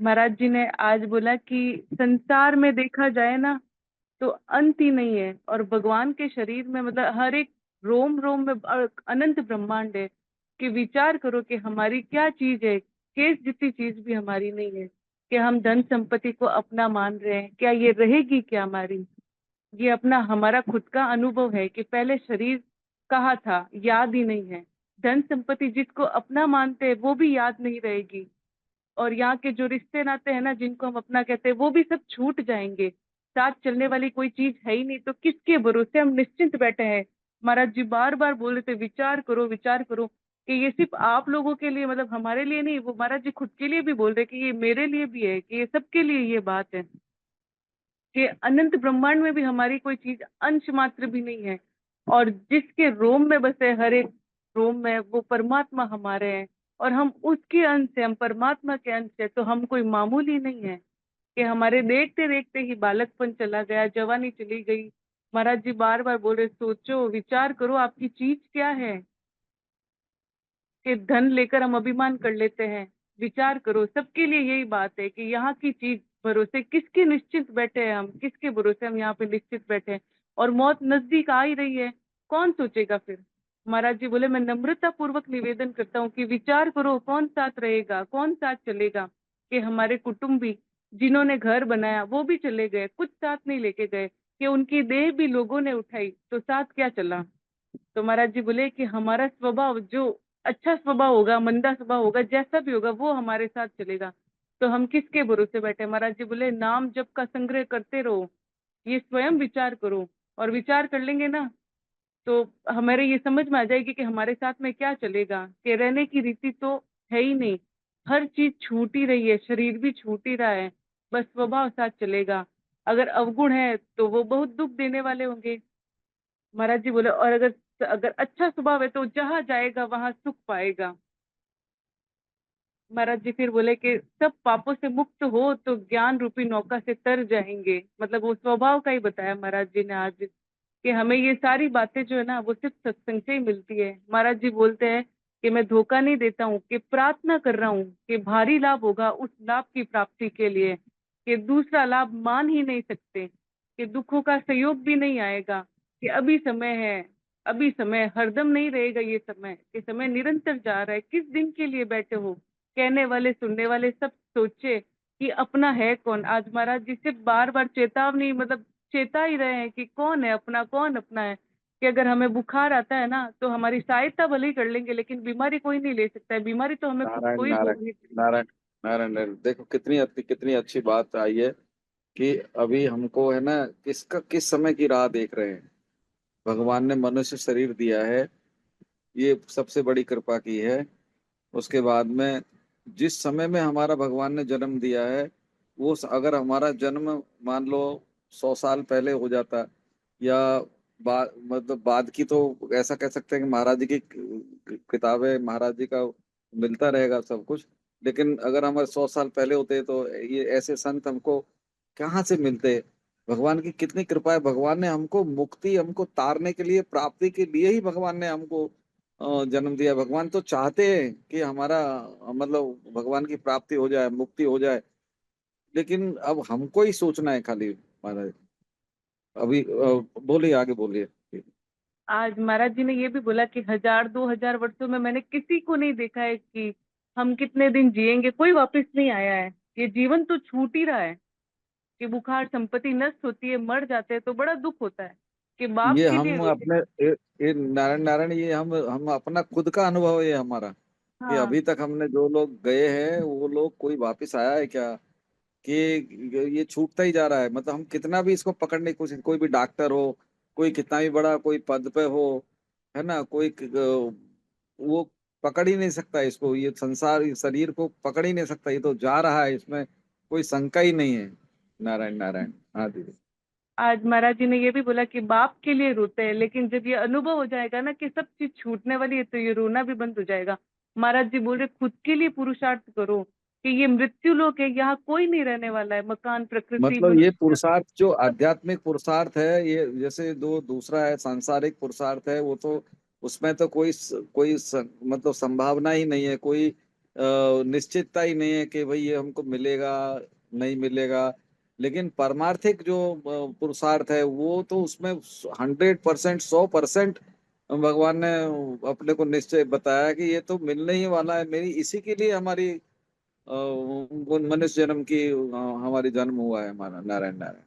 महाराज जी ने आज बोला कि संसार में देखा जाए ना तो अंत ही नहीं है, और भगवान के शरीर में मतलब हर एक रोम रोम में अनंत ब्रह्मांड है। कि विचार करो कि हमारी क्या चीज है, केस जितनी चीज भी हमारी नहीं है, कि हम धन संपत्ति को अपना मान रहे हैं, क्या ये रहेगी क्या हमारी? ये अपना हमारा खुद का अनुभव है कि पहले शरीर कहाँ था, याद ही नहीं है। धन संपत्ति जिसको अपना मानते हैं वो भी याद नहीं रहेगी, और यहाँ के जो रिश्ते नाते हैं ना जिनको हम अपना कहते हैं वो भी सब छूट जाएंगे। साथ चलने वाली कोई चीज है ही नहीं, तो किसके भरोसे हम निश्चिंत बैठे हैं? महाराज जी बार बार बोल रहे थे विचार करो, कि ये सिर्फ आप लोगों के लिए मतलब हमारे लिए नहीं, वो महाराज जी खुद के लिए भी बोल रहे कि ये मेरे लिए भी है, कि ये सबके लिए ये बात है कि अनंत ब्रह्मांड में भी हमारी कोई चीज अंश मात्र भी नहीं है, और जिसके रोम में बसे हर एक रोम में वो परमात्मा हमारे हैं, और हम उसके अंश है, हम परमात्मा के अंश है, तो हम कोई मामूली नहीं है। कि हमारे देखते देखते ही बालकपन चला गया, जवानी चली गई। महाराज जी बार बार बोल रहे सोचो विचार करो आपकी चीज क्या है, कि धन लेकर हम अभिमान कर लेते हैं। विचार करो, सबके लिए यही बात है कि यहाँ की चीज भरोसे किसके निश्चित बैठे हैं हम, किसके भरोसे हम यहाँ पे निश्चित बैठे हैं, और मौत नजदीक आ ही रही है, कौन सोचेगा फिर? महाराज जी बोले मैं नम्रता पूर्वक निवेदन करता हूँ कि विचार करो कौन साथ रहेगा, कौन साथ चलेगा। कि हमारे कुटुंबी जिन्होंने घर बनाया वो भी चले गए, कुछ साथ नहीं लेके गए, कि उनकी देह भी लोगों ने उठाई, तो साथ क्या चला? तो महाराज जी बोले कि हमारा स्वभाव जो अच्छा स्वभाव होगा, मंदा स्वभाव होगा, जैसा भी होगा वो हमारे साथ चलेगा, तो हम किसके भरोसे बैठे? महाराज जी बोले नाम जप का संग्रह करते रहो, ये स्वयं विचार करो, और विचार कर लेंगे ना तो हमारे ये समझ में आ जाएगी कि हमारे साथ में क्या चलेगा। कि रहने की रीति तो है ही नहीं, हर चीज छूट ही रही है, शरीर भी छूट ही रहा है, बस स्वभाव साथ चलेगा। अगर अवगुण है तो वो बहुत दुख देने वाले होंगे। महाराज जी बोले और अगर अगर अच्छा स्वभाव है तो जहां जाएगा वहां सुख पाएगा। महाराज जी फिर बोले कि सब पापों से मुक्त हो तो ज्ञान रूपी नौका से तर जाएंगे, मतलब वो स्वभाव का ही बताया महाराज जी ने आज। कि हमें ये सारी बातें जो है ना वो सिर्फ सत्संग से ही मिलती है। महाराज जी बोलते हैं कि मैं धोखा नहीं देता हूँ, कि प्रार्थना कर रहा हूँ कि भारी लाभ होगा उस लाभ की प्राप्ति के लिए, कि दूसरा लाभ मान ही नहीं सकते, कि दुखों का सहयोग भी नहीं आएगा, कि अभी समय है, अभी समय हरदम नहीं रहेगा, ये समय, कि समय निरंतर जा रहा है, किस दिन के लिए बैठे हो? कहने वाले सुनने वाले सब सोचे कि अपना है कौन। आज महाराज जी से बार बार चेतावनी मतलब चेता ही रहे हैं कि कौन है अपना, कौन अपना है। कि अगर हमें बुखार आता है ना तो हमारी सहायता भले ही कर लेंगे, लेकिन बीमारी कोई नहीं ले सकता है, बीमारी तो हमें खुद नारायण को ही नारायण भोगनी पड़ेगी। नारायण नारायण नारायण। देखो कितनी अच्छी बात आई है कि अभी हमको है ना किस समय की राह देख रहे हैं। भगवान ने मनुष्य शरीर दिया है, ये सबसे बड़ी कृपा की है। उसके बाद में जिस समय में हमारा भगवान ने जन्म दिया है, अगर हमारा जन्म मान लो 100 साल पहले हो जाता, या मतलब बाद की, तो ऐसा कह सकते हैं कि महाराज जी की किताबें, महाराज जी का मिलता रहेगा सब कुछ। लेकिन अगर हमारे 100 साल पहले होते तो ये ऐसे संत हमको कहाँ से मिलते? भगवान की कितनी कृपा है। भगवान ने हमको मुक्ति, हमको तारने के लिए, प्राप्ति के लिए ही भगवान ने हमको जन्म दिया। भगवान तो चाहते हैं कि हमारा मतलब भगवान की प्राप्ति हो जाए, मुक्ति हो जाए। लेकिन अब हमको ही सोचना है खाली महाराज। अभी बोलिए, आगे बोलिए। आज महाराज जी ने ये भी बोला कि 1000 2000 वर्षों में मैंने किसी को नहीं देखा है कि हम कितने दिन जिएंगे, कोई वापस नहीं आया है। ये जीवन तो छूट ही रहा है, कि बुखार संपत्ति नष्ट होती है, मर जाते हैं तो बड़ा दुख होता है, कि बाप ये के लिए हम रोते अपने ये नारायण नारायण, ये हम अपना खुद का अनुभव है ये हमारा। कि हाँ। अभी तक हमने जो लोग गए हैं वो लोग कोई वापस आया है क्या? कि ये छूटता ही जा रहा है। मतलब हम कितना भी इसको पकड़ने की कोशिश, कोई भी डॉक्टर हो, कोई कितना भी बड़ा कोई पद पे हो, है ना, वो पकड़ ही नहीं सकता इसको, ये संसार इस शरीर को पकड़ ही नहीं सकता। ये तो जा रहा है, इसमें कोई शंका ही नहीं है। नारायण नारायण। हाँ दीदी। आज महाराज जी ने ये भी बोला कि बाप के लिए रोते हैं, लेकिन जब ये अनुभव हो जाएगा ना कि सब चीज छूटने वाली है तो ये रोना भी बंद हो जाएगा। महाराज जी बोल रहे खुद के लिए पुरुषार्थ करो, कि ये मृत्यु लोक है, यहाँ कोई नहीं रहने वाला है, मकान प्रकृति मतलब ये मनुष्य पुरुषार्थ जो सब। आध्यात्मिक पुरुषार्थ है, ये जैसे दो दूसरा है सांसारिक पुरुषार्थ है, वो तो उसमें तो मतलब संभावना ही नहीं है। कोई निश्चितता ही नहीं है कि भाई ये हमको मिलेगा नहीं मिलेगा। लेकिन परमार्थिक जो पुरुषार्थ है वो तो उसमें 100%, 100% भगवान ने अपने को निश्चय बताया कि ये तो मिलने ही वाला है। मेरी इसी के लिए हमारी मनुष्य जन्म की हमारी जन्म हुआ है हमारा। नारायण नारायण।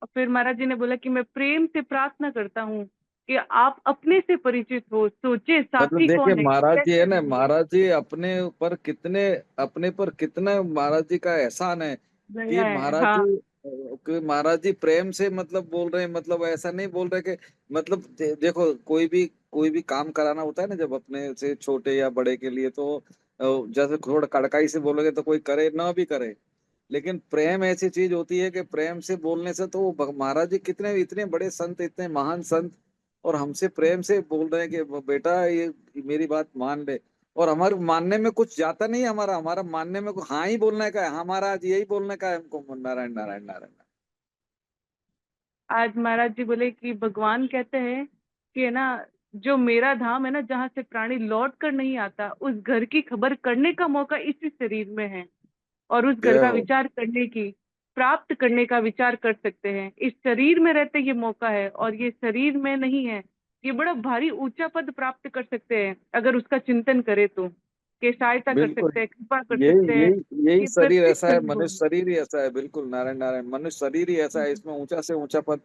और फिर महाराज जी ने बोला कि मैं प्रेम से प्रार्थना करता हूँ कि आप अपने से परिचित हो, सोचे मतलब साथी देखिए कौन है, महाराज जी कैसे है ना, रहेंगे। महाराज जी अपने पर कितना महाराज जी का एहसान है कि दया है, हाँ। महाराज जी प्रेम से मतलब बोल रहे हैं। मतलब ऐसा नहीं बोल रहे कि मतलब देखो कोई भी काम कराना होता है ना, जब अपने से छोटे या बड़े के लिए तो जैसे थोड़ा कड़काई से बोलोगे तो कोई करे ना भी करे। लेकिन प्रेम ऐसी चीज होती है कि प्रेम से बोलने से तो महाराज जी कितने इतने बड़े संत, इतने महान संत, और हमसे प्रेम से बोल रहे हैं कि बेटा ये मेरी बात मान ले। और हमारे मानने में कुछ जाता नहीं है, हमारा हमारा मानने में हाँ ही बोलने का है, हाँ महाराज यही बोलने का है हमको। नारायण नारायण नारायण। आज महाराज जी बोले कि भगवान कहते हैं कि है ना, जो मेरा धाम है ना, जहाँ से प्राणी लौट कर नहीं आता, उस घर की खबर करने का मौका इसी शरीर में है। और उस घर जय का हो। विचार करने की, प्राप्त करने का विचार कर सकते हैं। इस शरीर में रहते ये मौका है, और ये शरीर में नहीं है। ये बड़ा भारी ऊंचा पद प्राप्त कर सकते हैं अगर उसका चिंतन करे तो, कि सहायता कर बिल्कुल। सकते हैं, कृपा कर यही सकते हैं। यही ये शरीर प्रत्येक ऐसा है, कली मनुष्य होगी। शरीर ही ऐसा है। बिल्कुल नारायण नारायण। मनुष्य शरीर ही ऐसा है, इसमें ऊंचा से ऊंचा पद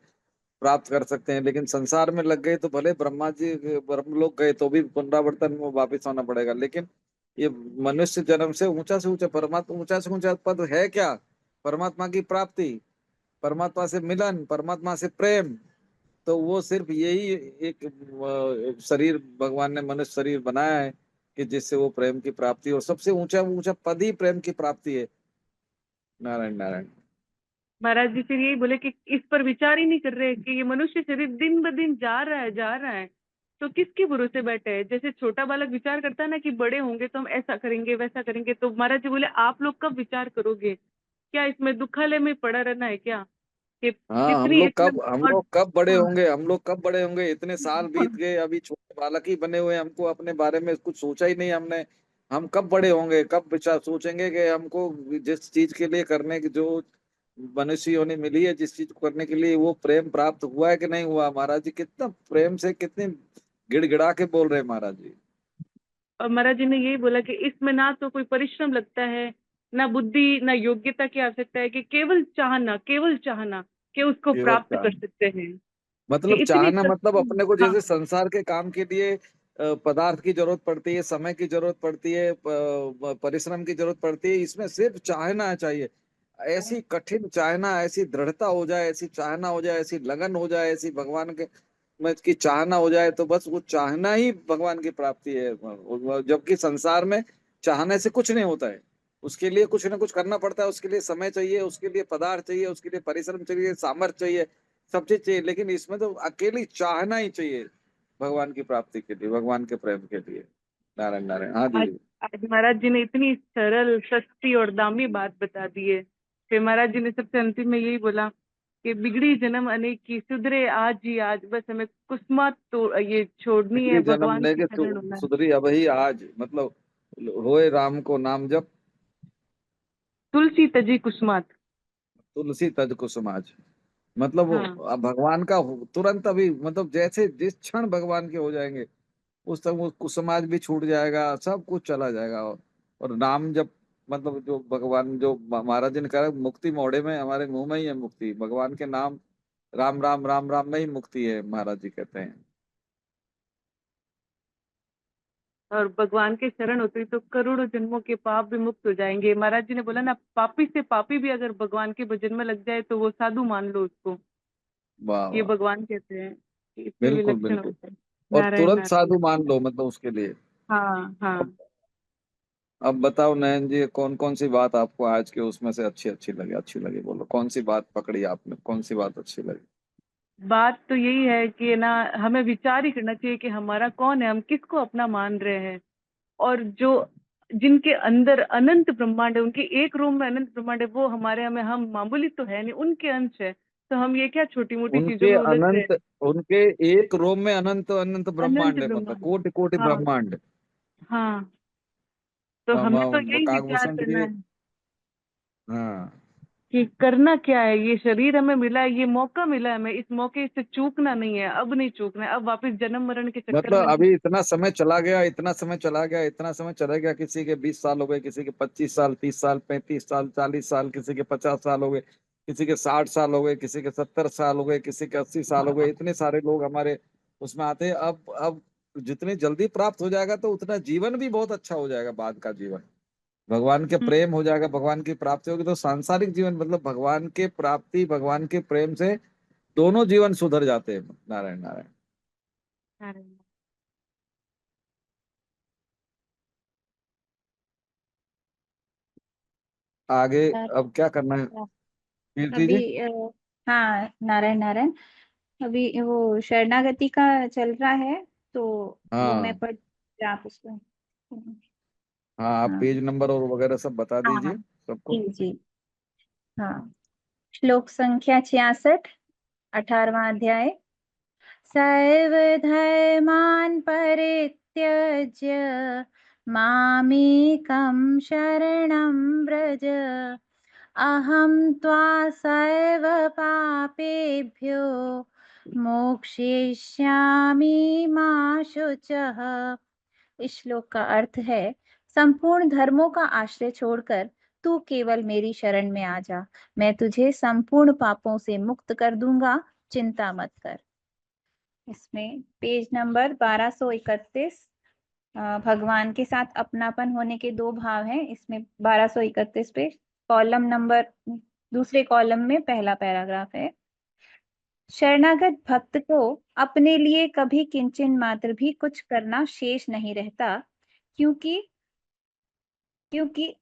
प्राप्त कर सकते हैं। लेकिन संसार में लग गए तो भले ब्रह्मा जी ब्रह्म लोग गए तो भी पुनरावर्तन में वापिस आना पड़ेगा। लेकिन ये मनुष्य जन्म से ऊंचा परमात्मा, ऊंचा से ऊंचा पद है क्या? परमात्मा की प्राप्ति, परमात्मा से मिलन, परमात्मा से प्रेम। तो वो सिर्फ यही एक शरीर भगवान ने मनुष्य शरीर बनाया है कि जिससे वो प्रेम की प्राप्ति, और सबसे ऊंचा ऊंचा पद ही प्रेम की प्राप्ति है। नारायण नारायण। महाराज जी फिर यही बोले कि इस पर विचार ही नहीं कर रहे कि ये मनुष्य शरीर दिन ब दिन जा रहा है, जा रहा है, तो किसके भरोसे बैठे हैं। जैसे छोटा बालक विचार करता है ना कि बड़े होंगे तो हम ऐसा करेंगे वैसा करेंगे, तो महाराज जी बोले आप लोग कब विचार करोगे? क्या इसमें दुखालय में पड़ा रहना है क्या? कि हाँ कितनी इसमें। हम और लोग कब बड़े हाँ, होंगे, हम लोग कब बड़े होंगे? इतने साल बीत गए, अभी छोटे बालक ही बने हुए हैं, हमको अपने बारे में कुछ सोचा ही नहीं हमने। हम कब बड़े होंगे, कब विचार सोचेंगे कि हमको जिस चीज के लिए करने की जो मनुष्य होने मिली है, जिस चीज को करने के लिए, वो प्रेम प्राप्त हुआ है कि नहीं हुआ? महाराज जी कितना प्रेम से, कितने गिड़गिड़ा के बोल रहे हैं महाराज जी। और महाराज जी ने यही बोला कि इसमें ना तो कोई परिश्रम लगता है, ना बुद्धि, ना योग्यता की आवश्यकता है, कि केवल चाहना कि उसको केवल प्राप्त कर चाहना, सकते हैं। कि मतलब इतनी चाहना, मतलब शक्ति। अपने को हाँ, जैसे संसार के काम के लिए पदार्थ की जरूरत पड़ती है, समय की जरूरत पड़ती है, परिश्रम की जरूरत पड़ती है, इसमें सिर्फ चाहना चाहिए। ऐसी कठिन चाहना, ऐसी दृढ़ता हो जाए, ऐसी चाहना हो जाए, ऐसी लगन हो जाए, ऐसी भगवान के में की चाहना हो जाए, तो बस वो चाहना ही भगवान की प्राप्ति है। जबकि संसार में चाहने से कुछ नहीं होता है, उसके लिए कुछ ना कुछ करना पड़ता है, उसके लिए समय चाहिए, उसके लिए पदार्थ चाहिए, उसके लिए परिश्रम चाहिए, सामर्थ्य चाहिए, सब चीज चाहिए। लेकिन इसमें तो अकेली चाहना ही चाहिए भगवान की प्राप्ति के लिए, भगवान के प्रेम के लिए। नारायण नारायण। हाँ आज जी। आज महाराज जी ने इतनी सरल, सस्ती और दामी बात बता दी है। फिर महाराज जी ने सबसे अंतिम में यही बोला कि बिगड़ी जन्म अनेक की, सुधरे आज ही आज, बस हमें कुसुमात तो ये छोड़नी है, बिगड़ी जन्म भगवान की लेके शरण होना है। सुधरी अब ही आज, मतलब होए राम को नाम जप, तुलसी तजी कुसुमात। तुलसी तज को समाज। मतलब वो हाँ। अब भगवान का तुरंत अभी, मतलब जैसे जिस क्षण भगवान के हो जाएंगे उस तक वो समाज भी छूट जाएगा, सब कुछ चला जाएगा। और नाम जब, मतलब जो भगवान जो महाराज जी ने कहा, मुक्ति मोड़े में, हमारे मुंह में ही है मुक्ति, भगवान के नाम राम राम राम राम में ही मुक्ति है, महाराज जी कहते हैं। और भगवान के शरण होते ही तो करोड़ों जन्मों के पाप भी मुक्त हो जाएंगे। महाराज जी ने बोला ना, पापी से पापी भी अगर भगवान के भजन में लग जाए तो वो साधु मान लो उसको। वाह ये वाह। भगवान कहते हैं कि इतने बिल्कुल विलक्षण बिल्कुल। होते हैं। और नारायण तुरंत नारायण। साधु मान लो, मतलब उसके लिए। हाँ हाँ। अब अब बताओ नयन जी, कौन कौन सी बात आपको आज के उसमें से अच्छी अच्छी लगी? अच्छी लगी बोलो, कौन सी बात पकड़ी आपने, कौन सी बात अच्छी लगी? बात तो यही है कि ना, हमें विचार ही करना चाहिए कि हमारा कौन है, हम किसको अपना मान रहे हैं। और जो जिनके अंदर अनंत ब्रह्मांड है, उनके एक रूम में अनंत ब्रह्मांड है, वो हमारे हमें, हम मामूली तो है नहीं, उनके अंश है। तो हम ये क्या छोटी मोटी चीजों उनके में उलझ रहे अनंत, हैं। उनके एक रोम में अनंत अनंत अनंत ब्रह्मांड है, मतलब ब्रह्मांड। कोटि कोटि हाँ ब्रह्मांड। हाँ। तो हमें तो यही विचार काकभूषण करना जी। है हाँ, कि करना क्या है। ये शरीर हमें मिला है, ये मौका मिला है, हमें इस मौके से चूकना नहीं है, अब नहीं चूकना है, अब वापस जन्म मरण के चक्कर में मतलब नहीं। अभी इतना समय चला गया, इतना समय चला गया, इतना समय चला गया, किसी के 20 साल हो गए, किसी के 25 साल, 30 साल, 35 साल, 40 साल, किसी के 50 साल हो गए, किसी के 60 साल हो गए, किसी के 70 साल हो गए, किसी के 80 साल हो गए। इतने सारे लोग हमारे उसमें आते हैं। अब जितनी जल्दी प्राप्त हो जाएगा तो उतना जीवन भी बहुत अच्छा हो जाएगा। बाद का जीवन भगवान के हम्म, प्रेम हो जाएगा, भगवान की प्राप्ति होगी तो सांसारिक जीवन मतलब भगवान के प्राप्ति, भगवान के प्रेम से दोनों जीवन सुधर जाते हैं। नारायण नारायण। अरे, आगे यार, अब क्या करना है, कीर्ति अभी जी? हाँ, नारायण नारायण। अभी वो शरणागति का चल रहा है, तो वो मैं हाँ पढ़, आप उसको। हाँ, आप हाँ पेज नंबर और वगैरह सब बता हाँ हाँ, दीजिए सबको। जी जी। हाँ, श्लोक संख्या 66, 18वां अध्याय। सर्वधर्मान् परित्यज्य मामेकं शरणं व्रज, अहं त्वा सर्वपापेभ्यो मोक्षयिष्यामि मा शुचः। इस श्लोक का अर्थ है, संपूर्ण धर्मों का आश्रय छोड़कर तू केवल मेरी शरण में आ जा, मैं तुझे संपूर्ण पापों से मुक्त कर दूंगा, चिंता मत कर। इसमें पेज नंबर 1231, भगवान के साथ अपनापन होने के दो भाव हैं इसमें। 1231 पे कॉलम नंबर, दूसरे कॉलम में पहला पैराग्राफ है। शरणागत भक्त को अपने लिए कभी किंचन मात्र भी कुछ करना शेष नहीं रहता, क्योंकि क्योंकि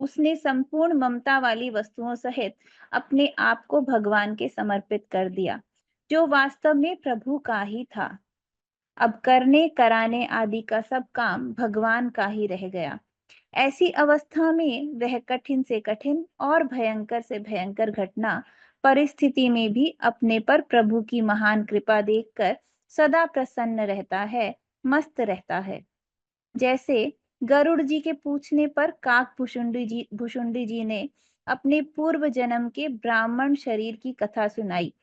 उसने संपूर्ण ममता वाली वस्तुओं सहित अपने आप को भगवान के समर्पित कर दिया, जो वास्तव में प्रभु का ही था। अब करने कराने आदि का सब काम भगवान का ही रह गया। ऐसी अवस्था में वह कठिन से कठिन और भयंकर से भयंकर घटना परिस्थिति में भी अपने पर प्रभु की महान कृपा देखकर सदा प्रसन्न रहता है, मस्त रहता है। जैसे गरुड़ जी के पूछने पर काक भुषुंडी जी ने अपने पूर्व जन्म के ब्राह्मण शरीर की कथा सुनाई,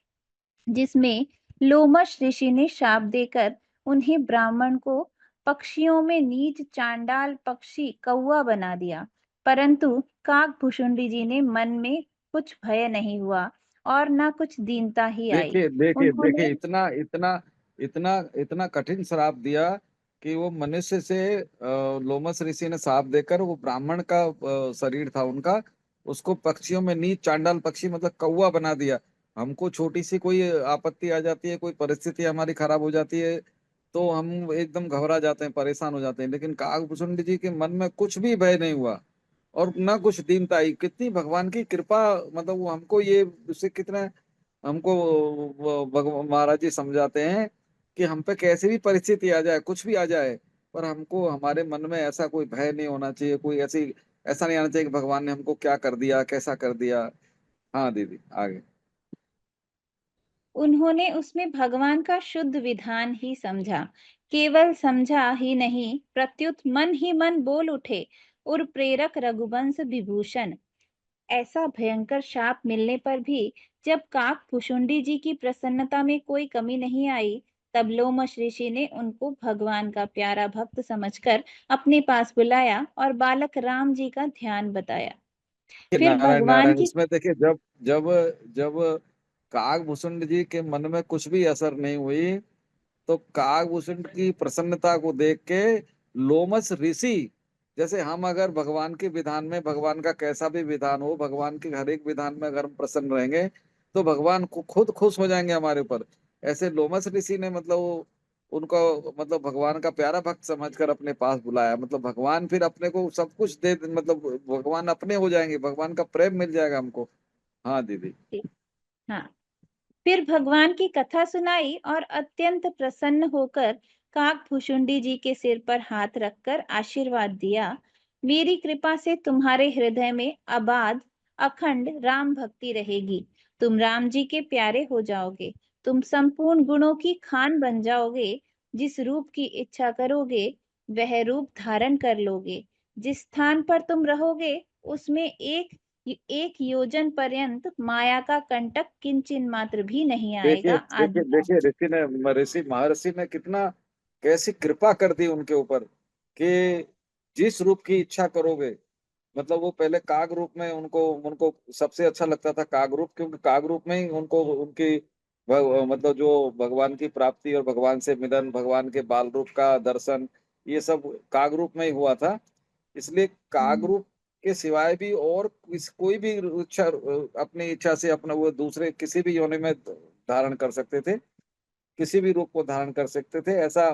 जिसमें लोमश ऋषि ने शाप देकर उन्हें ब्राह्मण को पक्षियों में नीच चांडाल पक्षी कौवा बना दिया। परंतु काक भुषुंडी जी ने मन में कुछ भय नहीं हुआ और न कुछ दीनता ही आई। देखिए देखिए देखिए, उन्होंने इतना इतना इतना इतना कठिन श्राप दिया कि वो मनुष्य से लोमस ऋषि ने श्राप देकर वो ब्राह्मण का शरीर था उनका, उसको पक्षियों में नीच चांडाल पक्षी मतलब कौवा बना दिया। हमको छोटी सी कोई आपत्ति आ जाती है, कोई परिस्थिति हमारी खराब हो जाती है तो हम एकदम घबरा जाते हैं, परेशान हो जाते हैं। लेकिन काकभूषुंड जी के मन में कुछ भी भय नहीं हुआ और ना कुछ दीनता आई। कितनी भगवान की कृपा, मतलब वो हमको ये उससे कितना हमको वो भगवान महाराज जी समझाते हैं कि हम पे कैसी भी परिस्थिति आ जाए, कुछ भी आ जाए, पर हमको हमारे मन में ऐसा कोई भय नहीं होना चाहिए, कोई ऐसी ऐसा नहीं आना चाहिए कि भगवान ने हमको क्या कर दिया, कैसा कर दिया। हाँ दीदी, आगे। उन्होंने उसमें भगवान का शुद्ध विधान ही समझा। केवल समझा ही नहीं, प्रत्युत मन ही मन बोल उठे, और प्रेरक रघुवंश विभूषण। ऐसा भयंकर शाप मिलने पर भी जब काक भुषुंडी जी की प्रसन्नता में कोई कमी नहीं आई, तब लोमश ऋषि ने उनको भगवान का प्यारा भक्त समझकर अपने पास बुलाया और बालक राम जी का ध्यान बताया। फिर नारायण भगवान नारायण, की इसमें देखिए, जब जब जब काकभूषुंड जी के मन में कुछ भी असर नहीं हुई तो काकभूषण की प्रसन्नता को देख के लोमस ऋषि, जैसे हम अगर भगवान के विधान में, भगवान का कैसा भी विधान हो, भगवान के हर एक विधान में अगर हम प्रसन्न रहेंगे तो भगवान को खुद खुश हो जाएंगे हमारे ऊपर। ऐसे लोमस ऋषि ने मतलब उनको मतलब भगवान का प्यारा भक्त समझकर अपने पास बुलाया। मतलब भगवान फिर अपने को सब कुछ दे, मतलब भगवान अपने हो जाएंगे, भगवान का प्रेम मिल जाएगा हमको। हाँ दीदी। हाँ, फिर भगवान की कथा सुनाई और अत्यंत प्रसन्न होकर काक भुषुंडी जी के सिर पर हाथ रखकर आशीर्वाद दिया। मेरी कृपा से तुम्हारे हृदय में अबाध अखंड राम भक्ति रहेगी। तुम राम जी के प्यारे हो जाओगे। तुम संपूर्ण गुणों की खान बन जाओगे। जिस रूप की इच्छा करोगे वह रूप धारण कर लोगे। जिस स्थान पर तुम रहोगे उसमें एक योजन पर्यंत माया का कंटक किंचिन मात्र भी नहीं देखिए आएगा। देखिए आज्ञा। देखिए, ऋषि महर्षि ने कितना, कैसी कृपा कर दी उनके ऊपर कि जिस रूप की इच्छा करोगे। मतलब वो पहले काग रूप में, उनको उनको सबसे अच्छा लगता था काग रूप, क्योंकि काग रूप में ही उनको उनकी मतलब जो भगवान की प्राप्ति और भगवान से मिलन, भगवान के बाल रूप का दर्शन, ये सब काग रूप में ही हुआ था। इसलिए काग हम्म। रूप के सिवाय भी और कोई भी इच्छा, अपनी इच्छा से अपना वो दूसरे किसी भी योनि में धारण कर सकते थे, किसी भी रूप को धारण कर सकते थे, ऐसा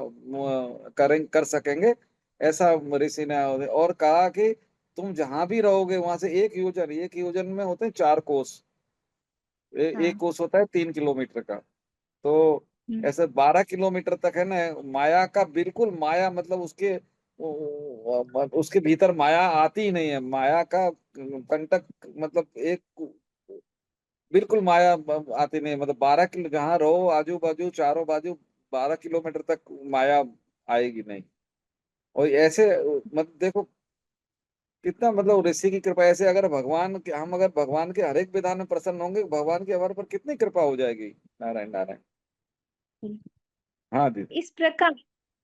कर सकेंगे, ऐसा ऋषि ने और कहा कि तुम जहां भी रहोगे वहां से एक योजन में होते हैं 4 कोस। एक हाँ। कोस होता है 3 किलोमीटर का। तो हम्म। ऐसे 12 किलोमीटर तक है ना, माया का बिल्कुल, माया मतलब उसके भीतर माया आती ही नहीं है, माया का कंटक, मतलब एक बिल्कुल माया आती नहीं, मतलब 12 किलो जहाँ रहो आजू बाजू चारों बाजू, 12 किलोमीटर तक माया आएगी नहीं। और ऐसे मतलब देखो कितना, मतलब ऋषि की कृपा, ऐसे अगर हम अगर भगवान के हर एक विधान में प्रसन्न होंगे, भगवान की हमारे पर कितनी कृपा हो जाएगी। नारायण नारायण। हाँ दीदी।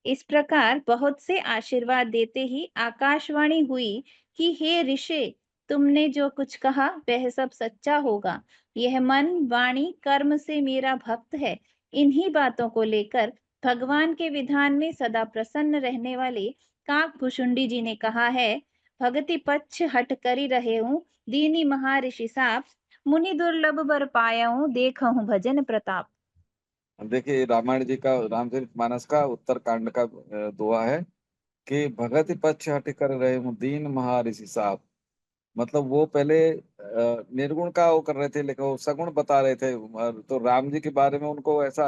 इस प्रकार बहुत से आशीर्वाद देते ही आकाशवाणी हुई कि हे ऋषि, तुमने जो कुछ कहा वह सब सच्चा होगा। यह मन वाणी कर्म से मेरा भक्त है। इन्हीं बातों को लेकर भगवान के विधान में सदा प्रसन्न रहने वाले काकभुशुंडी जी ने कहा है, भगति पक्ष हट करी रहे हूँ, दीनी महर्षि साप, मुनि दुर्लभ बर पाया हूँ, देखहूँ भजन प्रताप। देखिए रामायण जी का, रामचरित मानस का उत्तर कांड का दोहा है कि भगति पक्ष हट कर रहे हूँ दीन महर्षि साहब। मतलब वो पहले निर्गुण का वो कर रहे थे, लेकिन वो सगुण बता रहे थे, तो राम जी के बारे में उनको ऐसा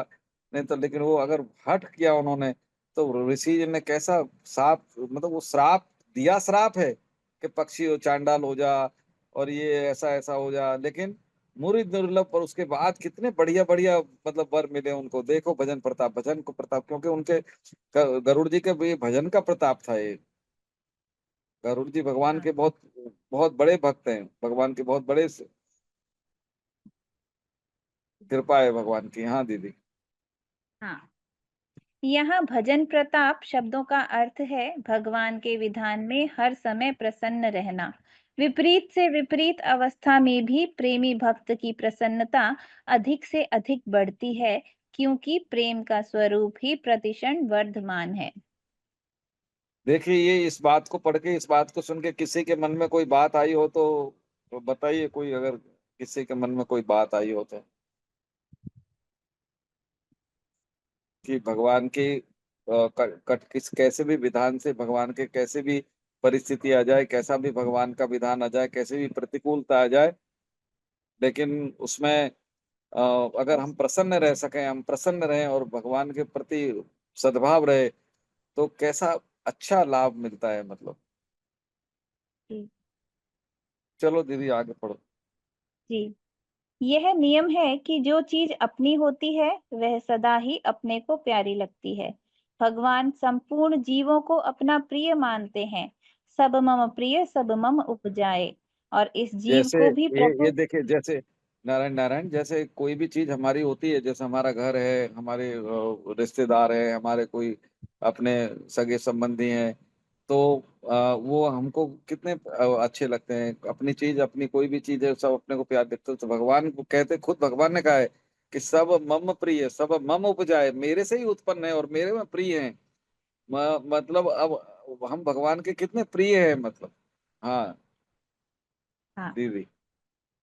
नहीं तो, लेकिन वो अगर हट किया उन्होंने, तो ऋषि जी ने कैसा साप, मतलब वो श्राप दिया, श्राप है कि पक्षी हो, चांडाल हो जा, और ये ऐसा ऐसा हो जा, लेकिन मुरी दुर्लभ, पर उसके बाद कितने बढ़िया बढ़िया मतलब वर मिले उनको। देखो भजन प्रताप, भजन को प्रताप, क्योंकि उनके गरुड़ जी के भी भजन का प्रताप था ये। गरुड़ जी भगवान हाँ। के बहुत बहुत बड़े भक्त हैं, भगवान के बहुत बड़े कृपा है भगवान की। हाँ दीदी। हाँ। यहाँ भजन प्रताप शब्दों का अर्थ है भगवान के विधान में हर समय प्रसन्न रहना। विपरीत से विपरीत अवस्था में भी प्रेमी भक्त की प्रसन्नता अधिक से अधिक बढ़ती है, क्योंकि प्रेम का स्वरूप ही प्रतिक्षण वर्धमान है। देखिए ये इस बात को पढ़ के, इस बात को सुन के किसी के मन में कोई बात आई हो तो बताइए, कोई अगर किसी के मन में कोई बात आई हो तो, कि भगवान की किस कैसे भी विधान से, भगवान के कैसे भी परिस्थिति आ जाए, कैसा भी भगवान का विधान आ जाए, कैसे भी प्रतिकूलता आ जाए, लेकिन उसमें अगर हम प्रसन्न रह सकें, हम प्रसन्न रहें और भगवान के प्रति सद्भाव रहे, तो कैसा अच्छा लाभ मिलता है मतलब। जी। चलो दीदी आगे पढ़ो। जी। यह नियम है कि जो चीज अपनी होती है वह सदा ही अपने को प्यारी लगती है। भगवान संपूर्ण जीवों को अपना प्रिय मानते हैं। सब मम प्रिय सब मम उपजाए। और इस जीव जैसे को भी ये प्रभु। देखिए, जैसे नारायण नारायण, जैसे कोई भी चीज हमारी होती है, जैसे हमारा घर है, हमारे रिश्तेदार है, हमारे कोई अपने सगे संबंधी हैं, तो वो हमको कितने अच्छे लगते हैं। अपनी चीज, अपनी कोई भी चीज है, सब अपने को प्यार देते हैं। तो भगवान को कहते, खुद भगवान ने कहा है कि सब मम प्रिय सब मम उपजाए, मेरे से ही उत्पन्न है और मेरे में प्रिय हैं। मतलब अब हम भगवान के कितने प्रिय हैं मतलब। हाँ हाँ। दीदी।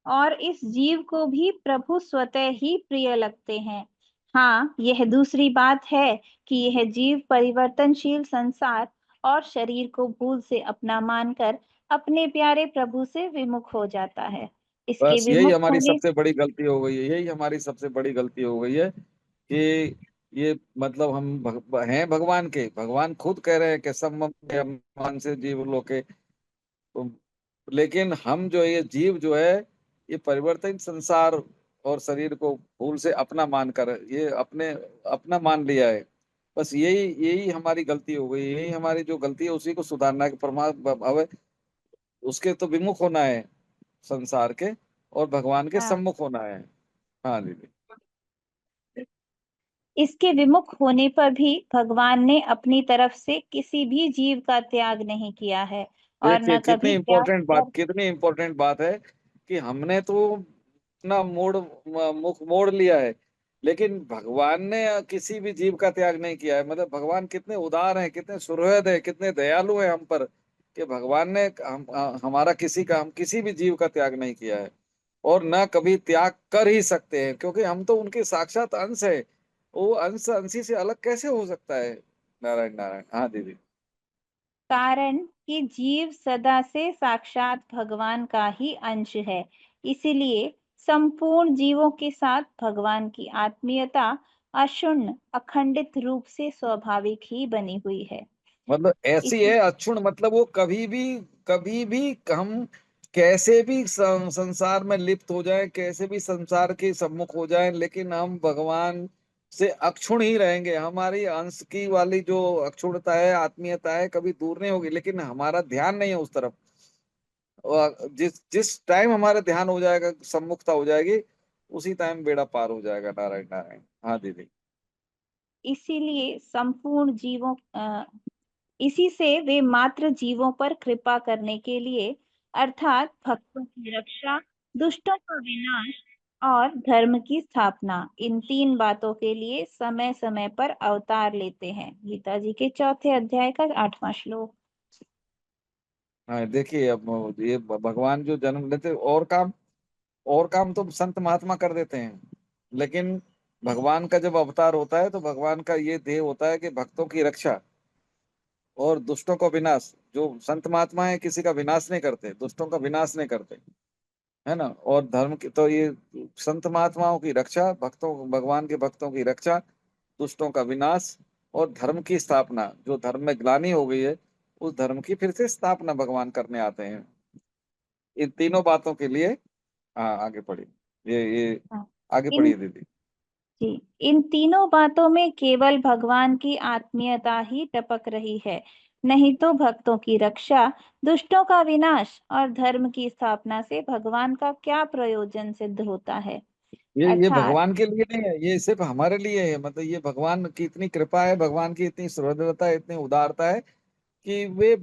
और इस जीव को भी प्रभु स्वतः ही प्रिय लगते हैं। हाँ, यह दूसरी बात है कि यह जीव परिवर्तनशील संसार और शरीर को भूल से अपना मानकर अपने प्यारे प्रभु से विमुख हो जाता है। इसके बस यही विमुख हमारी होने। सबसे बड़ी गलती हो गई है, यही हमारी सबसे बड़ी गलती हो गई है कि ये मतलब हम हैं भगवान के, भगवान खुद कह रहे हैं कि सब मान से जीव लोके, तो लेकिन हम जो है, ये जीव जो है, ये परिवर्तन संसार और शरीर को भूल से अपना मानकर, ये अपने अपना मान लिया है। बस यही यही हमारी गलती हो गई, यही हमारी जो गलती है उसी को सुधारना है कि परमात्मा अब उसके तो विमुख होना है संसार के, और भगवान के हाँ, सम्मुख होना है। हाँ दीदी। इसके विमुख होने पर भी भगवान ने अपनी तरफ से किसी भी जीव का त्याग नहीं किया है और देखिए न कभी त्याग कर। कितनी इम्पोर्टेंट बात है कि हमने तो अपना मुख मोड़ लिया है, लेकिन भगवान ने किसी भी जीव का त्याग नहीं किया है। मतलब भगवान कितने उदार हैं, कितने सुहृद हैं, कितने दयालु हैं हम पर, कि भगवान ने हमारा हम किसी भी जीव का त्याग नहीं किया है, और न कभी त्याग कर ही सकते हैं, क्योंकि हम तो उनके साक्षात अंश है। वो अंश अंशी से अलग कैसे हो सकता है। नारायण नारायण। हाँ दीदी। कारण कि जीव सदा से साक्षात भगवान का ही अंश है, इसीलिए संपूर्ण जीवों के साथ भगवान की आत्मीयता अशून्य अखंडित रूप से स्वाभाविक ही बनी हुई है। मतलब ऐसी इसी है अक्षुण, मतलब वो कभी भी हम कैसे भी संसार में लिप्त हो जाए, कैसे भी संसार के सम्मुख हो जाए, लेकिन हम भगवान से अक्षुण ही रहेंगे। हमारी अंश की वाली जो अक्षुणता है, आत्मीयता है, कभी दूर नहीं होगी, लेकिन हमारा ध्यान नहीं है उस तरफ। और जिस जिस टाइम हमारा ध्यान हो जाएगा, सम्मुखता हो जाएगी, उसी टाइम बेड़ा पार हो जाएगा। नारायण नारायण। हाँ दीदी। इसीलिए संपूर्ण इसी से वे मात्र जीवों पर कृपा करने के लिए अर्थात भक्तों की रक्षा, दुष्टों का विनाश और धर्म की स्थापना, इन तीन बातों के लिए समय समय पर अवतार लेते हैं। गीता जी के 4 अध्याय का 8वां श्लोक। हाँ देखिए, अब ये भगवान जो जन्म लेते, और काम तो संत महात्मा कर देते हैं, लेकिन भगवान का जब अवतार होता है तो भगवान का ये ध्येय होता है कि भक्तों की रक्षा और दुष्टों का विनाश। जो संत महात्मा है किसी का विनाश नहीं करते, दुष्टों का विनाश नहीं करते, है ना। और धर्म की तो ये संत महात्माओं की रक्षा, भगवान के भक्तों की रक्षा, दुष्टों का विनाश और धर्म की स्थापना। जो धर्म में ग्लानि हो गई है, उस धर्म की फिर से स्थापना भगवान करने आते हैं। इन तीनों बातों के लिए। हाँ आगे पढ़िए, ये हाँ, आगे इन पढ़िए दीदी। जी इन तीनों बातों में केवल भगवान की आत्मीयता ही टपक रही है, नहीं तो भक्तों की रक्षा, दुष्टों का विनाश और धर्म की स्थापना से भगवान का क्या प्रयोजन सिद्ध होता है। ये अर्थात भगवान के लिए नहीं है, ये सिर्फ हमारे लिए है। मतलब ये भगवान की इतनी कृपा है, भगवान की इतनी सुहृदता है, इतनी उदारता है कि वे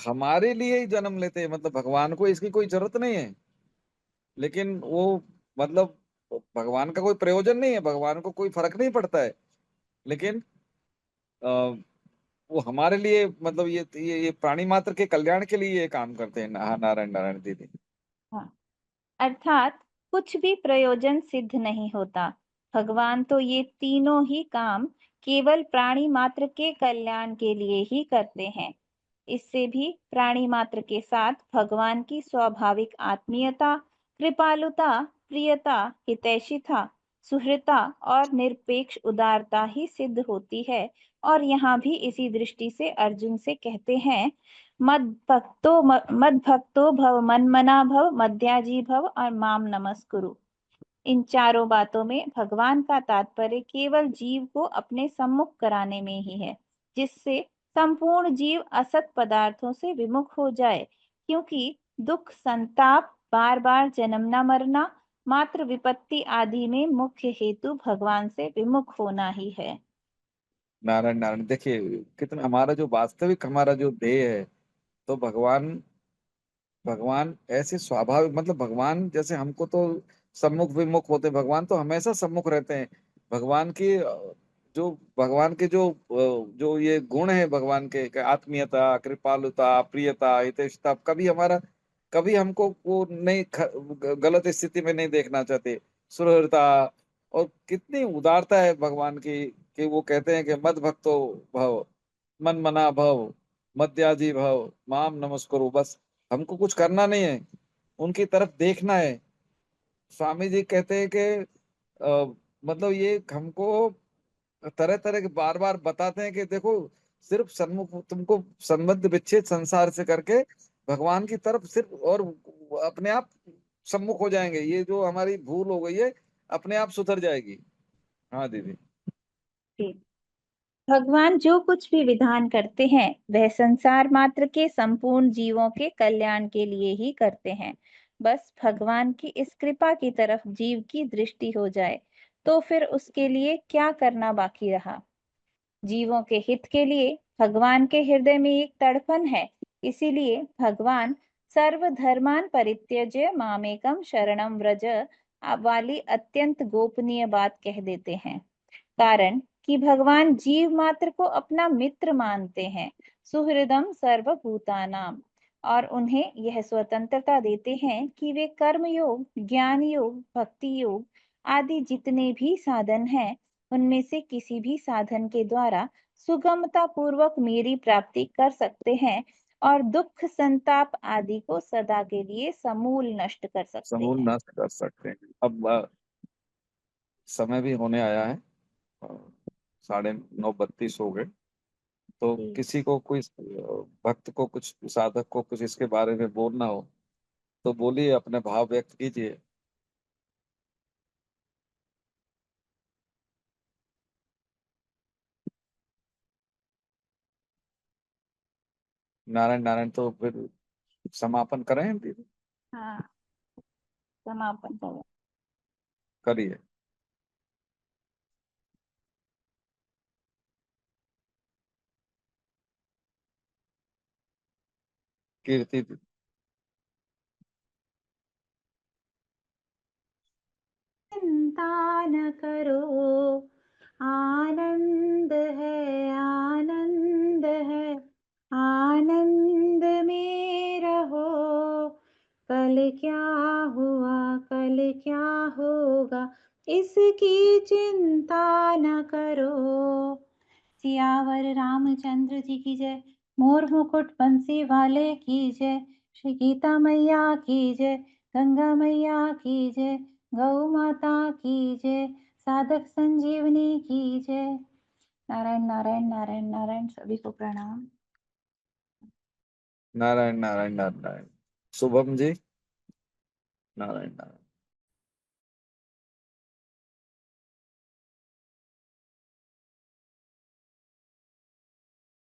हमारे लिए ही जन्म लेते हैं। मतलब भगवान को इसकी कोई जरूरत नहीं है, लेकिन वो, मतलब भगवान का कोई प्रयोजन नहीं है, भगवान को कोई फर्क नहीं पड़ता है, लेकिन वो हमारे लिए, मतलब ये प्राणी मात्र के कल्याण के लिए ये काम करते हैं। हाँ नारायण नारायण दीदी। हाँ, अर्थात कुछ भी प्रयोजन सिद्ध नहीं होता। भगवान तो ये तीनों ही काम केवल प्राणी मात्र के कल्याण के लिए ही करते हैं। इससे भी प्राणी मात्र के साथ भगवान की स्वाभाविक आत्मीयता, कृपालुता, प्रियता, हितैषिता, सुहृदता और निरपेक्ष उदारता ही सिद्ध होती है। और यहाँ भी इसी दृष्टि से अर्जुन से कहते हैं, मद भक्तो भव मनमना भव मद्याजी भव और माम नमस्कुरु। इन चारों बातों में भगवान का तात्पर्य केवल जीव को अपने सम्मुख कराने में ही है, जिससे संपूर्ण जीव असत पदार्थों से विमुख हो जाए, क्योंकि दुख, संताप, बार बार जन्मना मरना, मात्र विपत्ति आदि में मुख्य हेतु भगवान से विमुख होना ही है। नारायण नारायण। देखिए कितना हमारा जो वास्तविक हमारा जो ध्येय है, तो भगवान भगवान ऐसे स्वाभाविक, मतलब भगवान जैसे हमको तो सम्मुख विमुख होते, भगवान तो हमेशा सम्मुख रहते हैं। भगवान की जो भगवान के जो ये गुण है भगवान के, आत्मीयता, कृपालुता, प्रियता, हितैषिता, कभी हमको वो नहीं गलत स्थिति में नहीं देखना चाहते। सुहृदता, और कितनी उदारता है भगवान की, कि वो कहते हैं कि मद भक्तो भव, मन मना भव, मद्याजी भव, माम नमस्कुरु। बस हमको कुछ करना नहीं है, उनकी तरफ देखना है। स्वामी जी कहते हैं कि मतलब ये हमको तरह तरह के बार बार बताते हैं कि देखो, सिर्फ सन्मुख तुमको संबंध विच्छेद संसार से करके भगवान की तरफ सिर्फ, और अपने आप सम्मुख हो जाएंगे। ये जो हमारी भूल हो गई है, अपने आप सुधर जाएगी। हाँ दीदी। जी, भगवान जो कुछ भी विधान करते हैं वह संसार मात्र के संपूर्ण जीवों के कल्याण के लिए ही करते हैं। बस भगवान की इस कृपा की तरफ जीव की दृष्टि हो जाए तो फिर उसके लिए क्या करना बाकी रहा। जीवों के हित के लिए भगवान के हृदय में एक तड़पन है, इसीलिए भगवान सर्वधर्मान परित्यज्य मामेकम शरणम व्रज वाली अत्यंत गोपनीय बात कह देते हैं। कारण कि भगवान जीव मात्र को अपना मित्र मानते हैं, सुहृदम सर्वभूतानाम, और उन्हें यह स्वतंत्रता देते हैं कि वे कर्म योग, ज्ञान योग, भक्ति योग आदि जितने भी साधन हैं उनमें से किसी भी साधन के द्वारा सुगमता पूर्वक मेरी प्राप्ति कर सकते हैं और दुख संताप आदि को सदा के लिए समूल नष्ट कर सकते समूल हैं। नष्ट कर सकते हैं। अब समय भी होने आया है, 9:32 हो गए। तो जी। किसी को कोई भक्त को कुछ, साधक को कुछ इसके बारे में बोलना हो तो बोलिए, अपने भाव व्यक्त कीजिए। नारायण नारायण। तो फिर समापन करें दीदी? हाँ, समापन करें। करिए। कीर्ति। चिंता न करो, आनंद है, आनंद है, आनंद में रहो। कल क्या हुआ, कल क्या होगा, इसकी चिंता न करो। सियावर रामचंद्र जी की जय। मोर मुकुट बंसी वाले की जय। श्री गीता मैया की जय। गंगा मैया की जय। गौ माता की जय। साधक संजीवनी की जय। नारायण नारायण नारायण नारायण। सभी को प्रणाम। नारायण नारायण नारायण। शुभम जी। नारायण नारायण।